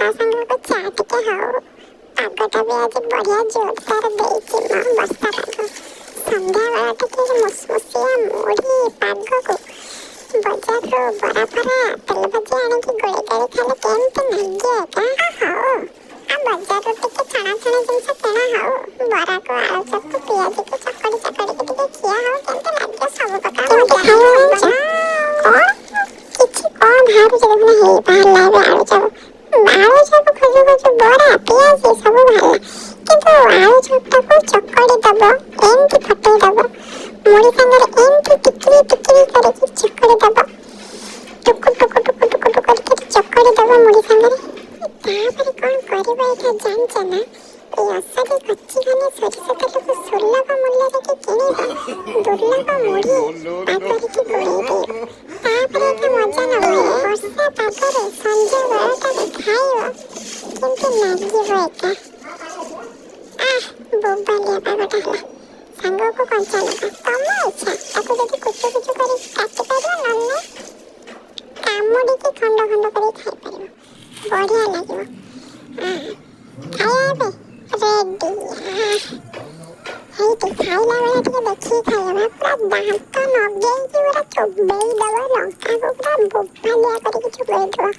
ତା ସାଙ୍ଗକୁ ଚା ଟିକେ ହଉ। ପାଗଟା ବି ଆଜି ବଢ଼ିଆ ଜୋରଦାର ଦେଇଛି ମ ବର୍ଷା ପାଗ। ସନ୍ଧ୍ୟାବେଳ ଟିକେ ମୁସମୁସିଆ ମୁଢ଼ି ପାଗକୁ ବଜାରରୁ ବରା ଫରା ତେଲ ଭାଜି ଆଣିକି ଗୋଳେଇ ଗାଳି ଖାଇଲେ କେମିତି ଲାଗେ ଏକା। ହଉ ବଜାରରୁ ଟିକେ ଛଣାଛଣି ଜିନିଷ କିଣା ହଉ। ବରାକୁ ଆଳୁଚପକୁ ପିଆଜିକୁ ଚକଡ଼ି ଚକଡ଼ିକି ଟିକେ ଖିଆ ହଉ। କେମିତି ଲାଗେ ସବୁ ପ୍ରକାର ମଜା ଖାଇବା। କଣ କିଛି କଣ ବାହାରୁଛି ଦେଖୁନ। ହେଇ ବାହାରିଲା ଏବେ ଆଳୁଚପ। ଆଳୁଚପ ଖୋଜୁ ଖୋଜୁ ବରା ପିଆଜି ସବୁ ବାହାରିଲା। କିନ୍ତୁ ଆଳୁଚପଟାକୁ ଚକଡ଼ି ଦବ ଏମିତି ଫଟେଇ ଦବ। ମୁଢ଼ି ସାଙ୍ଗରେ ଏମିତି ଟିକିରି ଟିକିରି କରିକି ଚକଡ଼ି ଦବ। ଟୁକୁ ଟୁକୁ ଟୁକୁ ଟୁକୁ ଟୁକୁ କରିକି ଚକଡ଼ି ଦବ ମୁଢ଼ି ସାଙ୍ଗରେ। ତାପରେ କଣ କରିବ ଏଇଟା ଜାଣିଛ ନା? ଏଇ ଅସାଧି କଚିଘାନି ସୋରିଷ ତେଲକୁ ସୁଲଭ ମୂଲ୍ୟରେ କି କିଣିବ। ଦୁର୍ଲଭ ମୁଢ଼ି ପାଗରେ ଗୋଳେଇ ଦେଇବ। ତାପରେ ଏକା ମଜା ନବ। ବର୍ଷା ପାଗରେ ସଞ୍ଜ ବେଳଟାରେ ଖାଇବ କେମିତି ଲାଗିବ ଏକା। ବୋବାଲିଆ ପାଗଟା ହେଲା। ସାଙ୍ଗକୁ କଞ୍ଚା ଲଙ୍କା ତମ ଇଚ୍ଛା। ତାକୁ ଯଦି କୁଚୁ କୁଚୁ କରି କାଟି ପାରିବ ନହେଲେ କାମୁଡ଼ିକି ଖଣ୍ଡ ଖଣ୍ଡ କରି ଖାଇପାରିବ। ବଢ଼ିଆ ଲାଗିବ। ଖାଇବା ଏବେ ରେଡି। ହେଇଟି ଖାଇଲା ବେଳେ ଟିକେ ଦେଖିକି ଖାଇବ। ପୁରା ଦାନ୍ତ ନଗେଇକି ପୁରା ଚୋବେଇ ଦବ ଲଙ୍କାକୁ। ପୁରା ବୋବାଲିଆ କରିକି ଚୋବେଇ ଦବ।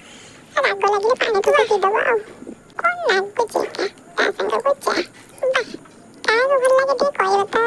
ରାଗ ଲାଗିଲେ ପାଣି ଠୋପେ ପିଇଦବ ଆଉ। କଣ ଲାଗୁଛି ଏକା। ତା ସାଙ୍ଗକୁ ଚା। ବାଃ କାହାକୁ ଭଲ ଲାଗେ ଟିକେ କହିବ ତ।